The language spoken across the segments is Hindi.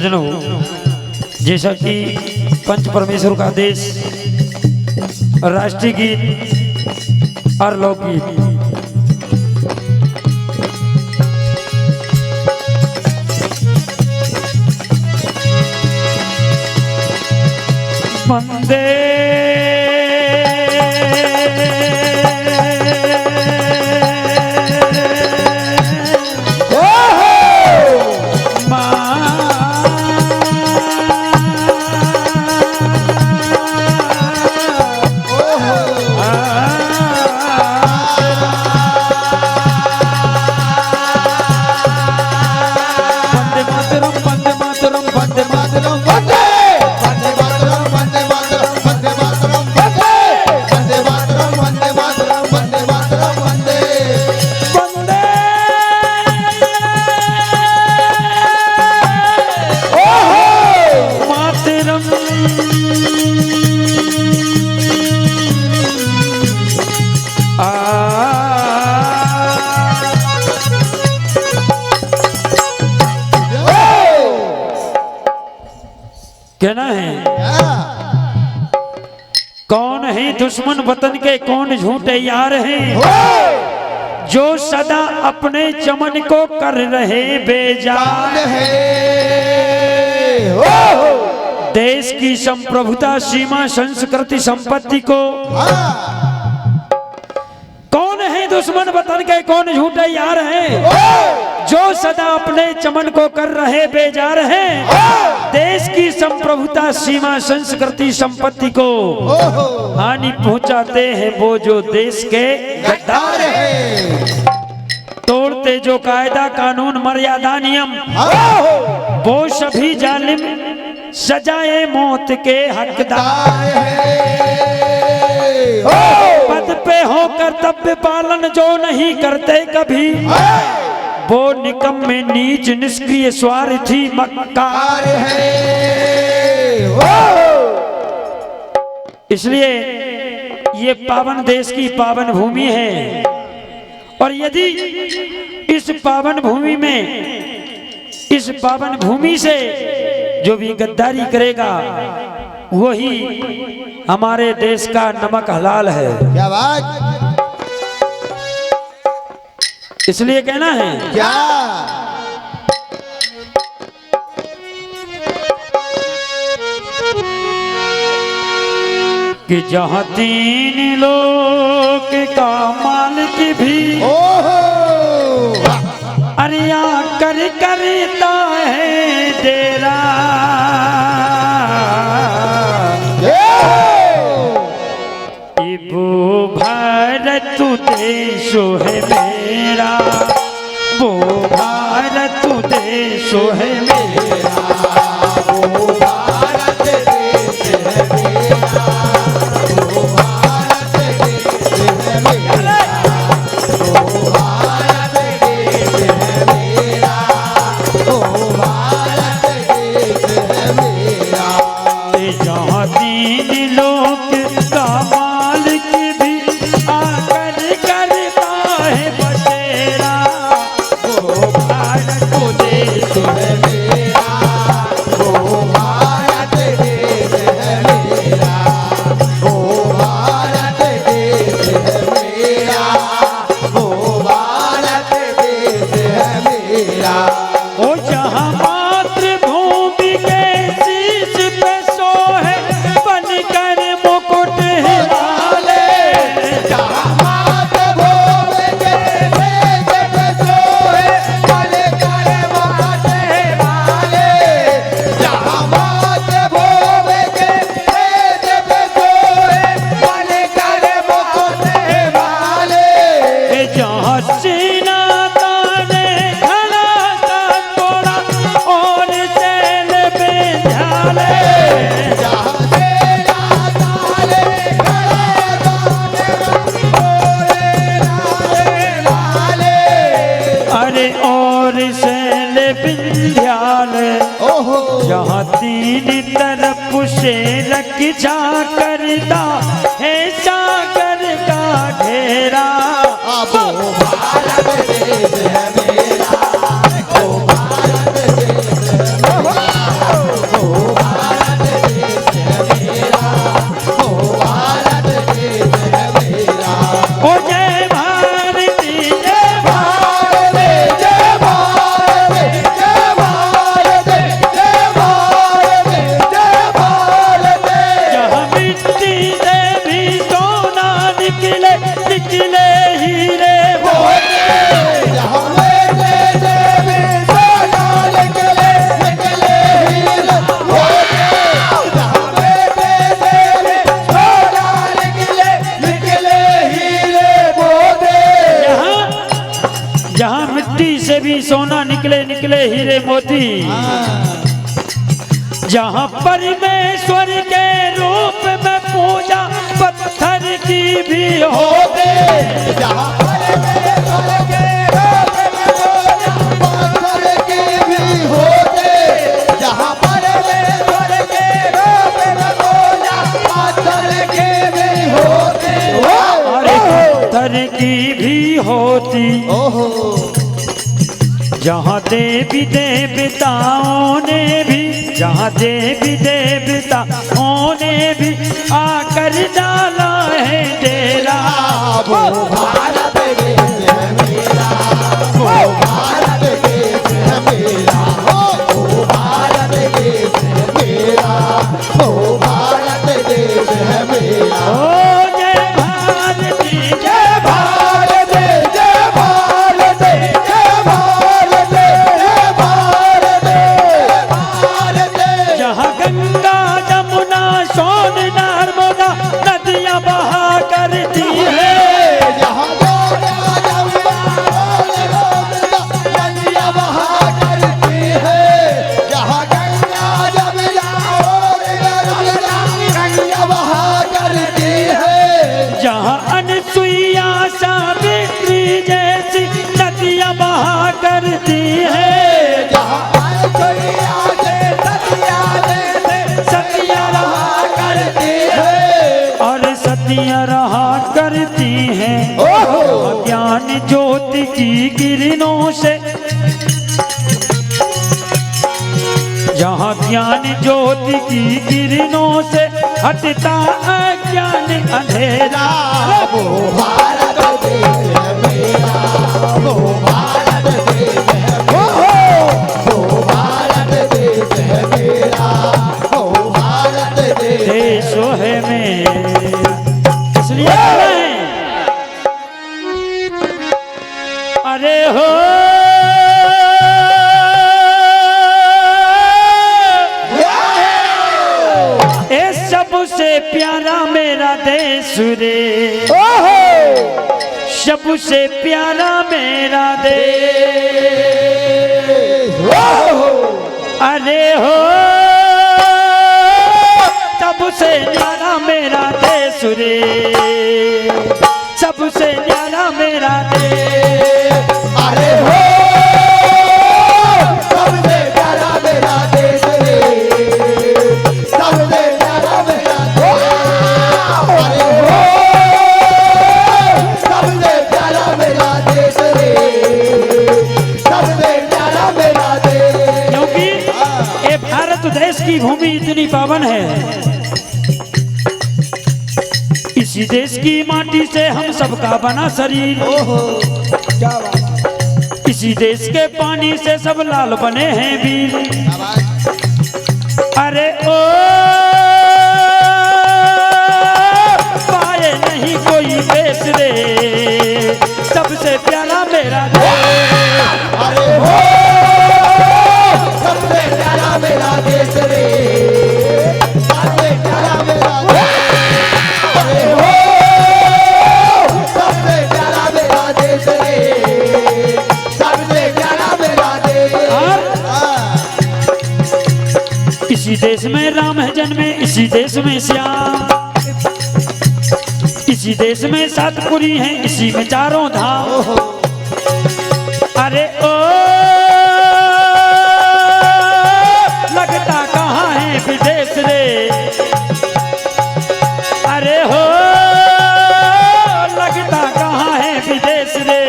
सज्जनों, जैसा कि पंच परमेश्वर का आदेश राष्ट्रीय गीत और लोकगीत वंदे कहना है कौन है दुश्मन वतन के, कौन झूठे यार हैं, जो सदा अपने चमन को कर रहे बेजान है। देश की संप्रभुता, सीमा, संस्कृति, संपत्ति को कौन है दुश्मन वतन के, कौन झूठे यार हैं, जो सदा अपने चमन को कर रहे बेजार हैं। देश की संप्रभुता, सीमा, संस्कृति, संपत्ति को हानि पहुंचाते हैं वो जो देश के गद्दार हैं। तोड़ते जो कायदा, कानून, मर्यादा, नियम, वो सभी जालिम सजाए मौत के हकदार हैं। पद पे हो कर्तव्य पालन जो नहीं करते कभी, वो निकम्मे, नीच, निष्क्रिय, स्वार्थी, मक्कार है। इसलिए ये पावन देश की पावन भूमि है, और यदि इस पावन भूमि में, इस पावन भूमि से जो भी गद्दारी करेगा वही हमारे देश का नमक हलाल है। क्या बात, इसलिए कहना है क्या कि जहाँ तीन लोग का मालिक भी अरिया कर करता है तेरा, वो भारत देश है मेरा, वो भारत देश है मेरा, वो भारत देश है मेरा, वो भारत देश है मेरा, वो भारत देश है मेरा, वो भारत देश है मेरा। जहाँ तीन लोग का मालिक भी आकर करता है बसेरा, वो भारत देश है मेरा, वो भारत देश है मेरा, वो भारत देश है मेरा, वो भारत देश है मेरा। ओ जहाँ मातृभूमि के शीश पे सोहे बनकर मुकुट हिमालय, जहाँ मातृभूमि के शीश पे सोहे बनकर मुकुट हिमालय, जहाँ मातृभूमि के शीश पे सोहे बनकर मुकुट हिमालय, जहाँ सीना ताने खड़ा था थोड़ा और चैन विंध्यालय, जहाँ सेना ताने खड़ा था अरे और शैल विंध्यालय, जहाँ तीन तरफ से रक्षा करता है सागर का घेरा, वो भारत देश है मेरा, वो भारत देश है मेरा। निकले हीरे मोती। जहाँ परमेश्वर के रूप में पूजा पत्थर की भी होती, जहाँ परमेश्वर के रूप में पूजा पत्थर की भी होती, जहाँ परमेश्वर के रूप में पूजा पत्थर की भी होती, अरे पत्थर की भी होती। जहाँ देवी देवताओं ने भी, जहाँ देवी देवताओं ने भी आकर डाला है डेरा। वो भारत देश है मेरा, वो भारत देश है मेरा, वो भारत देश है मेरा, वो भारत देश है मेरा। ओ जय भारती जय भारत, जय भारत, जय भारत, जय भारत, भारत। जहाँ गंगा जमुना सोन नर्मदा नदियाँ बहा करती है। जहाँ गंगा जमुना नदियाँ बहा करती है, जहाँ गंगा जमुना गंगा बहा करती है, जहाँ अनसुईया सावित्री जैसी नदियाँ बहा करती है। जहाँ अनसुईया से सतिया रहा करती है, और सतियाँ रहा करती हैं। ज्ञान ज्योति की किरणों से, जहाँ ज्ञान ज्योति की किरणों से हटता अज्ञान अंधेरा। वो भारत देश है मेरा, वो भारत देश है मेरा, वो भारत देश है मेरा, वो भारत देश देश है मेरा। इसलिए बोले हैं, अरे हो ए सबसे प्यारा मेरा देश रे, सबसे प्यारा मेरा देश। अरे हो सबसे न्यारा मेरा देश रे, सबसे न्यारा मेरा देश। अरे हो सबसे प्यारा मेरा देश रे, सबसे प्यारा मेरा देश। अरे हो सबसे प्यारा मेरा देश रे, सबसे प्यारा मेरा देश। क्योंकि ये भारत देश की भूमि इतनी पावन है, इसी देश की माटी से हम सबका बना शरीर, क्या बात, इसी देश के पानी से सब लाल बने हैं वीर। अरे ओ पाए नहीं कोई देश रे, सबसे प्यारा मेरा देश। अरे हो सबसे प्यारा मेरा देश रे, सबसे प्यारा मेरा देश। अरे हो सबसे प्यारा मेरा देश रे, सबसे प्यारा मेरा देश। और इसी देश में राम है जन्मे, इसी देश में श्याम, इसी देश में सातपुरी है, इसी में चारों धाम। अरे ओ लगता कहाँ है विदेश रे, अरे हो लगता कहाँ है विदेश रे,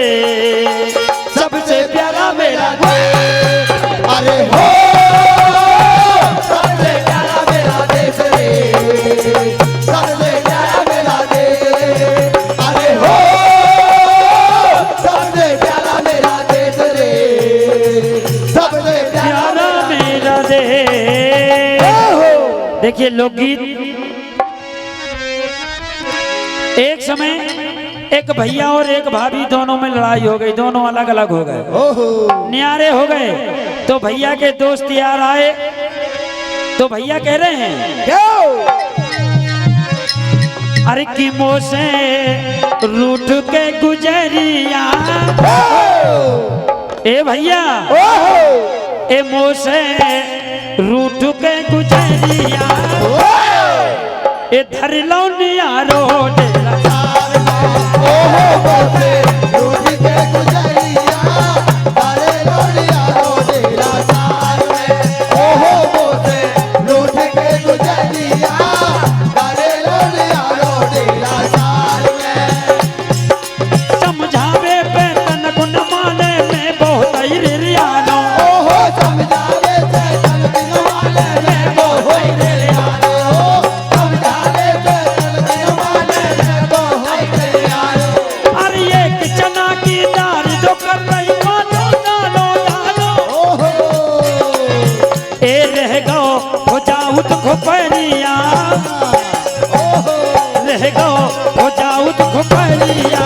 सबसे प्यारा मेरा देश। अरे हो सबसे प्यारा मेरा देश रे, सबसे प्यारा मेरा देश। अरे हो सबसे प्यारा मेरा देश रे, सबसे प्यारा मेरा देश। देखिए लोकगीत, एक समय एक भैया और एक भाभी दोनों में लड़ाई हो गई, दोनों अलग अलग हो गए, न्यारे हो गए। तो भैया के दोस्त यार आए, तो भैया कह रहे हैं अरे कि मोसे रूठ के गुजरिया, ए भैया ए मोसे रूठ के गुजरिया ए धर लो नियारो डेरा ओहो मोसे रूठ के गुजरिया तारे लोलिया रो डेरा सार में ओहो मोसे रूठ के गुजरिया तारे लोलिया रो डेरा सार में समझावे पे तन गुण माने में बहुत रियानो ओहो समझावे से तन बिन माने में बहुत रियानो समझावे से तन बिन माने में बहुत रियानो अरे एक चना की दाल जो कर रही मानो डालो डालो ओहो ए रह गो हो जाऊं तो खोपरिया ओहो रह गो हो जाऊं तो खोपरिया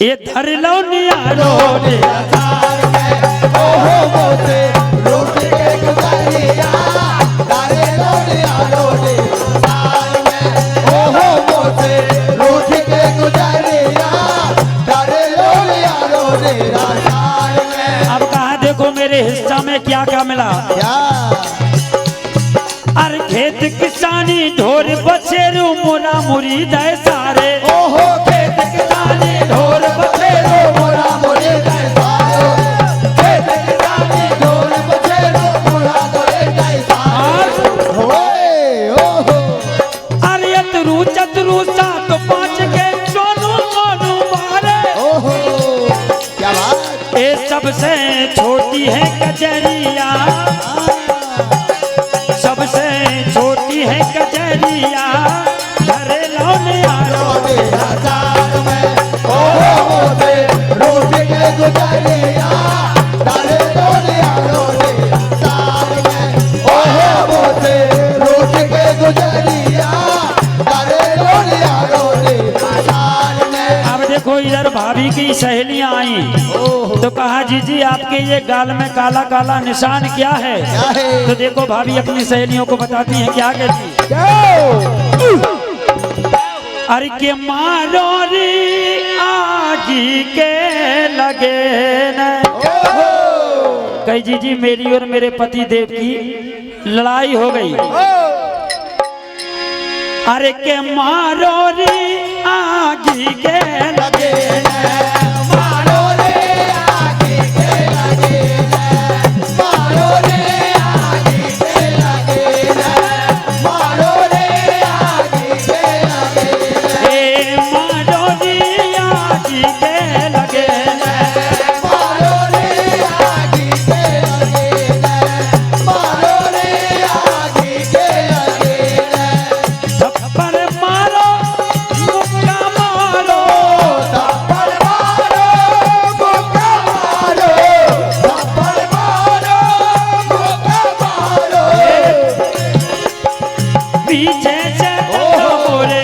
ये धर लो नियारो डेरा सार में ओहो मोसे रूठ के गुजरिया तारे लोलिया रो डेरा सार में ओहो मोसे रूठ के गुजरिया तारे लोलिया रो डेरा सार में अब कहा देखो मेरे हिस्सा में क्या क्या मिला क्या अरे खेत किसानी ढोर बछेरू मोरा मुरी दे सारे ओहो खेत किसानी ढोल बछेरो मोरा मोरे गए सारो खेत किसानी ढोल बछेरो मोरा मोरे गए सारो ओए ओहो अरे अतरू चतरू सात पाँच के सोनू मोनू मारे ओहो क्या बात ए सबसे छोटी है कचरिया सबसे छोटी है कचरिया धरे लो नियारो मेरा सार में ओहो मोसे रूठ के गुजरिया तारे लोलिया रो डेरा सार में ओहो मोसे रूठ के गुजरिया तारे लोलिया रो डेरा सार में अब देखो इधर भाभी की सहेलियां आई ओहो तो कहा जीजी आपके ये गाल में काला काला निशान क्या है क्या है तो देखो भाभी अपनी सहेलियों को बताती हैं क्या कहती अरे के मारो रे आगी के लगे न कही जीजी मेरी और मेरे पति देव की लड़ाई हो गई अरे के मारो रे आगी के लगे मारो रे आगे के लगे मारो रे आगे के लगे मारो रे आगे के लगे ए मारो रे आगी के लगे मारो रे आगे के लगे मारो रे आगे के लगे थप्पड़ मारो मुक्का मारो थप्पड़ मारो मुक्का मारो थप्पड़ मारो मुक्का मारो पीछे से डंडा मोरे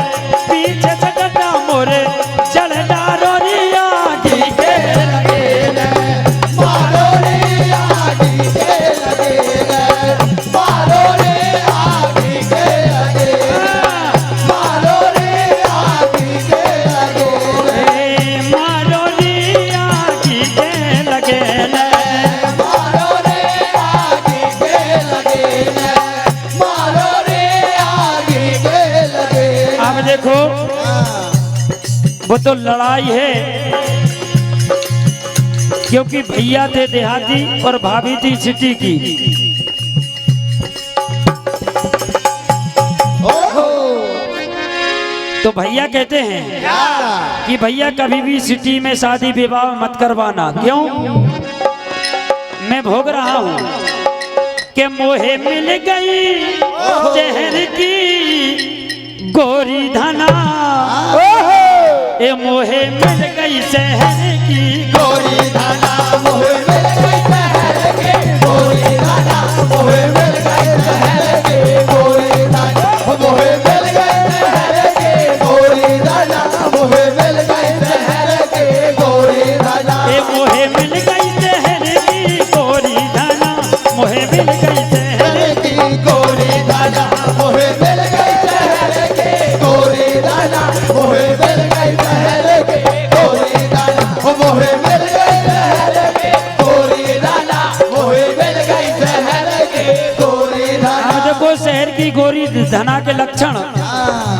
पीछे से डंडा मोरे चल डारो रे आगी के लगे मारो रे आगे के लगे मारो रे आगे के लगे मारो रे आगे के लगे ए मारो रे आगी के लगे मारो रे आगे के लगे मारो रे आगे के लगे अब देखो वो तो लड़ाई है क्योंकि भैया थे देहाती और भाभी थी सिटी की ओहो तो भैया कहते हैं क्या कि भैया कभी भी सिटी में शादी विवाह मत करवाना क्यों मैं भोग रहा हूँ कि मोहे मिल गई शहर की गोरी धना ए मोहे मिल गई शहर की गोरी धाना मोहे मिल गई शहर के गोरी धाना मोहे मिल गई शहर के गोरी धाना मोहे मिल गई शहर के गोरी धाना मोहे मिल गई शहर के गोरी धाना ए मोहे मिल गई शहर की गोरी धना मोहे मिल गई शहर की गोरी धाना मोहे मिल गई शहर के गोरी धाना मोहे मिल गई शहर के गोरी धाना मोहे मिल गई को शहर की गोरी धना के लक्षण। हाँ।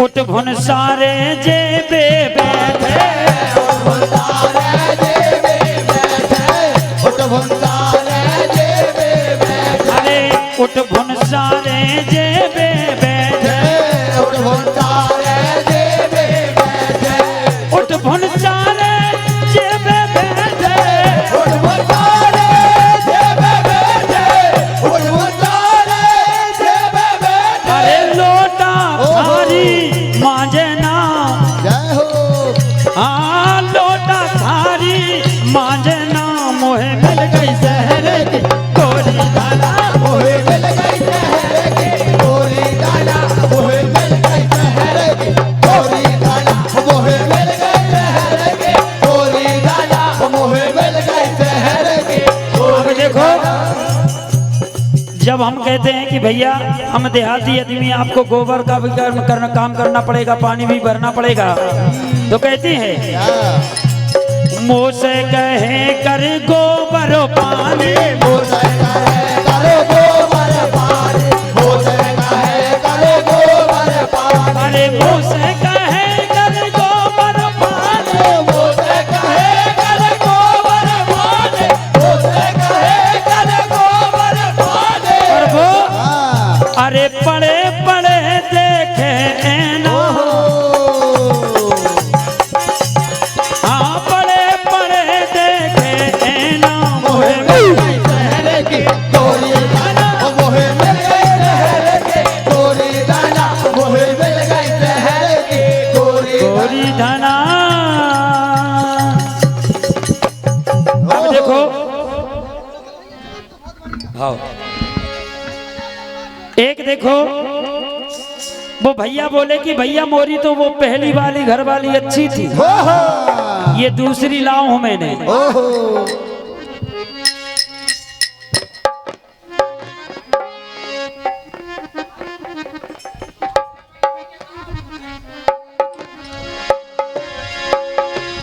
उठ भुन सारे जेबे बैठे, अरे उठ भुन सारे जेबे बैठे, उठ भुन सारे जेबे बैठे, उठ भुन सारे जेबे बैठे, अरे लोटा थारी मांजना, जय हो। हाँ लोटा थारी मांजना, मोहे मिल गई शहर की गोरी दाना, मोहे मिल गई शहर की गोरी दाना, मोहे मिल गई शहर की गोरी दाना, मोहे मिल गई शहर की गोरी दाना, मोहे मिल गई शहर की अब देखो, जब हम कहते हैं कि भैया हम देहाती आदमी, आपको गोबर का भी काम करना पड़ेगा, पानी भी भरना पड़ेगा, तो कहती है मुँह से कहे कर गोबर पानी, मोसे कहे करो गोबर पानी, मोसे कहे करो गोबर पानी, अरे मुँह से कहे कर गोबर पानी, मोसे कहे कर गोबर पानी, मोसे कहे कर गोबर पानी। प्रभु हाँ। अरे पड़े पड़े देखे ना, हाँ पड़े पड़े देखे ना, मोहे मिल गई शहर की गोरी दाना, मोहे मिल गई शहर की गोरी दाना, मोहे मिल गई शहर की गोरी गोरी धना। अब देखो, हाँ एक देखो, वो भैया बोले कि भैया मोरी तो वो पहली वाली घर वाली अच्छी थी, ओहो ये दूसरी लाऊं हूं मैंने। ओहो।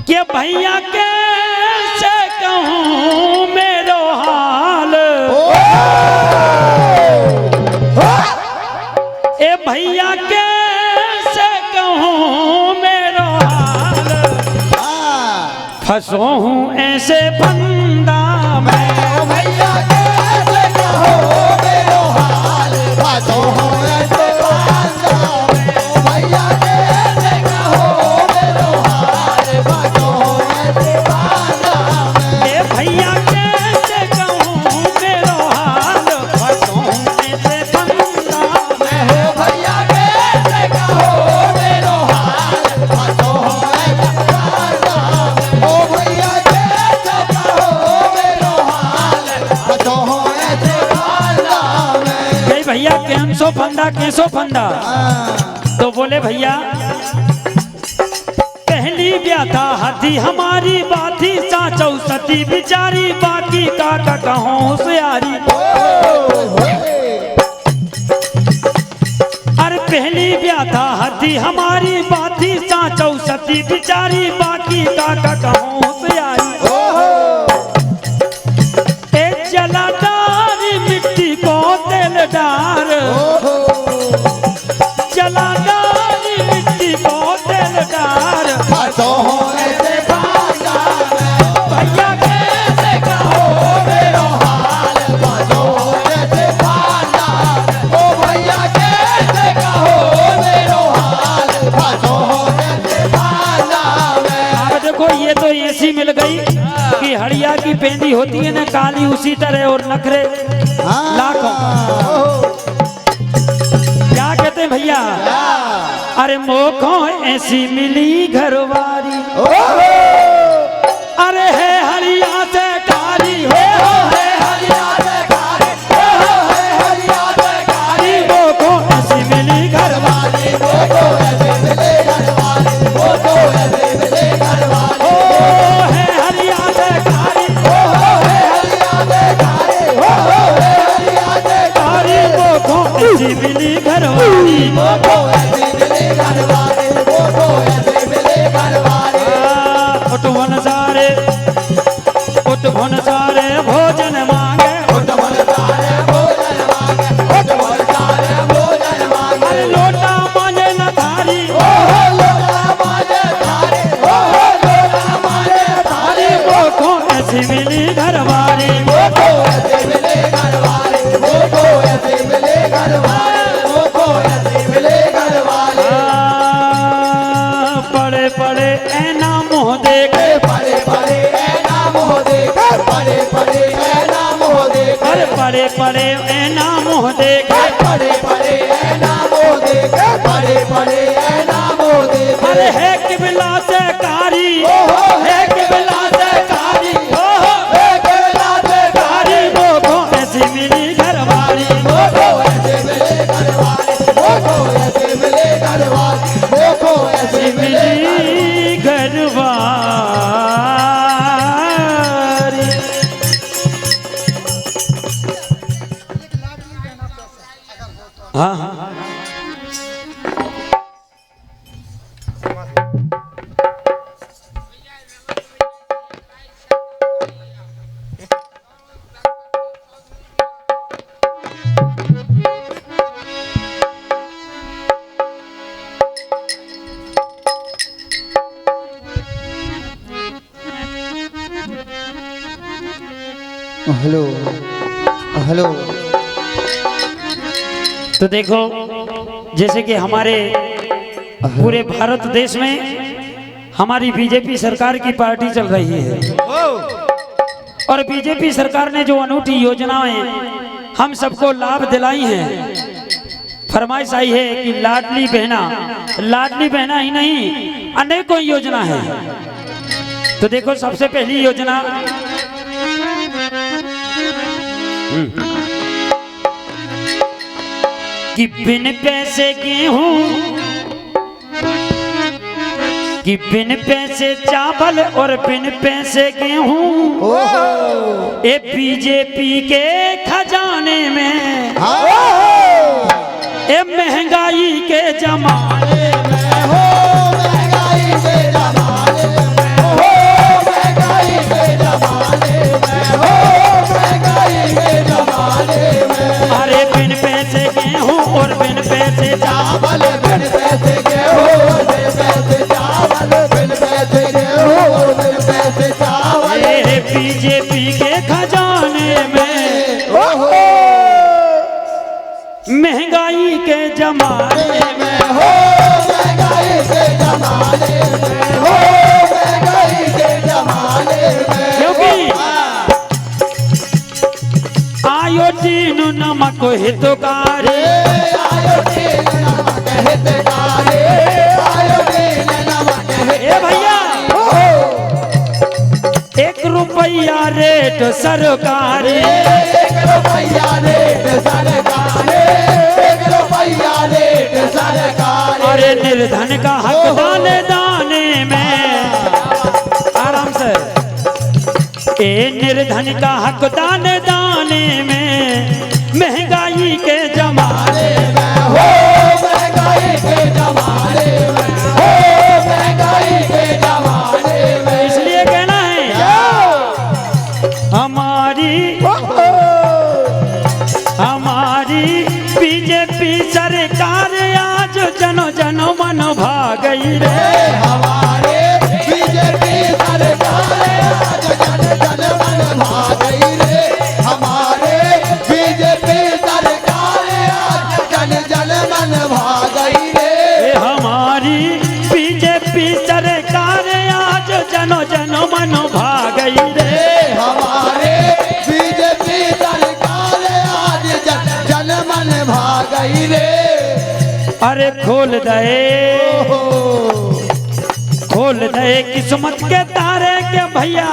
कि भैया कैसे कहूँ मेरो हाल, ए भैया कैसे कहूँ मेरो हाल, फंसो हूँ ऐसे फंदा में, भैया कैसे कहो मेरो हाल, बातों हो ऐसे बांधा में। भैया कैसे कहो मेरो हाल, बातों हो ऐसे बांधा में। ए भैया कैसे कहूँ मेरो हाल, फंसो हूँ ऐसे फंदा में, भैया कैसे कहो मेरो हाल, बातों हो ऐसे बांधा में। ओ भैया कैसे कहो मेरो हाल, बातों हो ऐसे बांधा में। कई भैया कैसो फंदा कैसो फंदा, तो बोले भैया पहली ब्याता हदी हमारी बाती, साचौ सती बिचारी, बाकी का कहूँ होशियारी, अरे पहली ब्याता हदी हमारी बाती, साचौ सती बिचारी, बाकी का कहूँ होशियारी, एक जलादार मिट्टी को तेल डार, जलादार मिट्टी को तेल डार, बातों हो ऐसे बांधा में। भैया कैसे कहो मेरो हाल, बातों हो ऐसे बांधा में। ओ भैया कैसे कहो मेरो हाल, बातों हो ऐसे बांधा में। अब देखो, ये तो ऐसी मिल गई कि हड़िया की पेंदी होती है ना काली, उसी तरह, और नखरे लाखों। क्या कहते हैं भैया, अरे मोखों ऐसी मिली घरवारी, अरे है हरिया से कारी, हो है हरिया से कारी, है हरिया से कारी, हरी मोखों ऐसी मिली घरवारी, वो तो ऐसे मिले घरवाली, वो तो ऐसे मिले घरवाली। ओ है हरिया से कारी, ओ है हरिया से कारी, ओ है हरिया से कारी मोखों ऐसी मिली घरवारी, वो तो ऐसे मिले घरवाली, वो तो ऐसे मिले घरवाली। उठ भुन सारे भोजन मांगे, उठ भुन सारे भोजन मांगे, पड़े पड़े ऐना मुँह देखे, पड़े पड़े ऐना मोह देखे, पड़े पड़े ऐना मोह देखे। अरे है किबला से कारी, है किबला से कारी, है केला से कारी मोको ऐसी मिली घरवाली, मोको ऐसे मिले घरवाले, मोको ऐसे मिले घरवाले, मोको ऐसे मिले मिली घरवाली। हाँ हाँ हेलो हेलो। तो देखो जैसे कि हमारे पूरे भारत देश में हमारी बीजेपी सरकार की पार्टी चल रही है और बीजेपी सरकार ने जो अनूठी योजनाएं हम सबको लाभ दिलाई हैं। फरमाइश आई है कि लाडली बहना ही नहीं अनेकों योजना है। तो देखो सबसे पहली योजना कि बिन पैसे गेहूं, कि बिन पैसे चावल और बिन पैसे गेहूं, ये बीजेपी के खजाने में, ये महंगाई के जमाने में हो, महंगाई के जमाने में हो, महंगाई के जमाने में हो, महंगाई के जमाने में। अरे बिन पैसे गेहूं और बिन पैसे चावल, बिन पैसे गेहूं, बिन पैसे चावल, बिन पैसे गेहूं, बिन पैसे चावल, ये बीजेपी के खजाने में महंगाई के जमाने में हो, महंगाई के जमाने में हो, महंगाई के जमाने में। क्योंकि आयोडीन नमक हितकारी, आयोडीन नमक हितकारी, आयोडीन नमक ए भैया 1 रुपया रेट सरकारी, 1 रुपया रेट सरकारी, 1 रुपया रेट सरकारी। अरे निर्धन का हक दाने दाने में, आराम से, ए निर्धन का हक दाने दाने में महंगाई के जमाने में हो, महंगाई के जमाने में हो, महंगाई के जमाने में। इसलिए कहना है हमारी बीजेपी सरकार आज जनो जनो मन भागई रे, हमारे बीजेपी सरकार आज जन जन मन भागई रे, हमारे बीजेपी सरकार आज जन जन मन भागई रे, हमारी बीजेपी सरकार आज जनो जनो मन भागई रे, हमारे बीजेपी सरकार आज जन जन मन भागई रे। अरे खोल दे किस्मत के तारे के भैया,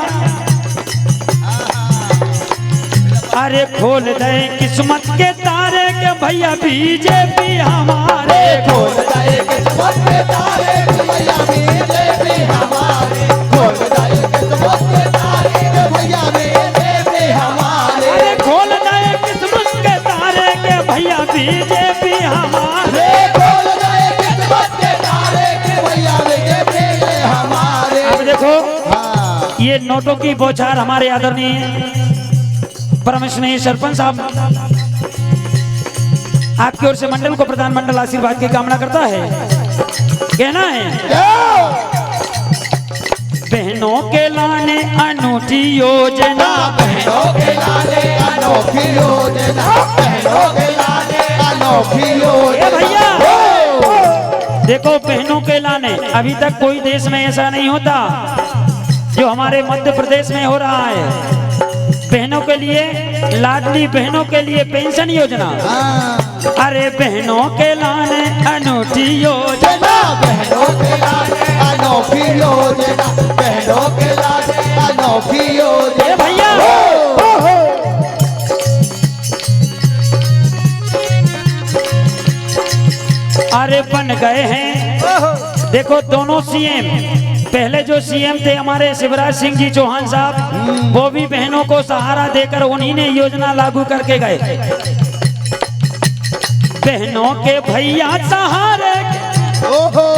अरे खोल दे किस्मत के तारे के भैया बीजेपी हमारे, खोल दे किस्मत के तारे के भैया बीजेपी हमारे, खोल दे किस्मत के तारे के भैया बीजेपी हमारे, अरे खोल दे किस्मत के तारे के भैया बीजेपी हमारे, खोल दे किस्मत के तारे के भैया बीजेपी हमारे। अब देखो हाँ। ये नोटों की बौछार हमारे आदरणीय परम स्नेही सरपंच साहब आपकी ओर से मंडल को प्रधान मंडल आशीर्वाद की कामना करता है। कहना है बहनों के लाने अनूठी योजना, बहनों के लाने अनोखी योजना, बहनों के लाने अनोखी ए योजना। भैया देखो बहनों के लाने, अभी तक कोई देश में ऐसा नहीं होता जो हमारे मध्य प्रदेश में हो रहा है। बहनों के लिए, लाडली बहनों के लिए पेंशन योजना। हाँ। अरे बहनों के लाने अनूठी योजना, बहनों के लाने अनोखी योजना, बहनों के लाने अनोखी योजना। ए भैया अरे बन गए हैं, देखो दोनों सीएम, पहले जो सीएम थे हमारे शिवराज सिंह जी चौहान साहब, वो भी बहनों को सहारा देकर उन्हीं ने योजना लागू करके गए। बहनों के भैया सहारे, ओहो,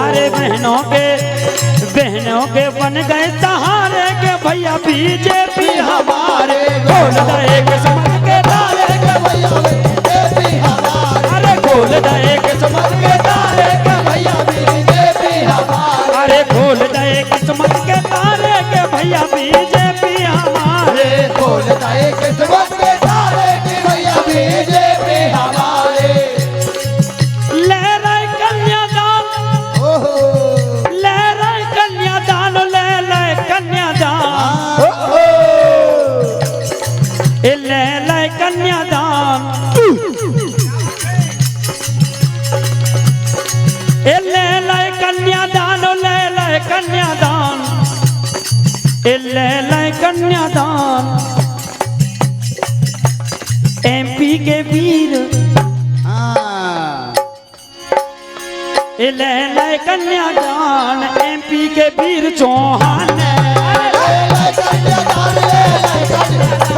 अरे बहनों के बन गए सहारे के भैया, बीजेपी हमारे खोल दे किस्मत के तारे के भैया, बीजेपी हमारे, अरे खोल दे किस्मत के तारे के भैया, बीजेपी हमारे, अरे खोल दे किस्मत के तारे के भैया, बीजेपी हमारे। खोल दे किस्मत के तारे के भैया, बीजेपी हमारे। ले रहे कन्यादान, ओहो, ले रहे कन्यादान, ले ले कन्यादान, ओहो, ले ले कन्यादान, ले ले कन्यादान, ले ले कन्यादान, ले ले कन्यादान। एमपी के वीर हाँ। ले ले कन्यादान, एमपी के वीर चौहान, ले ले कन्यादान, ले ले कन्यादान,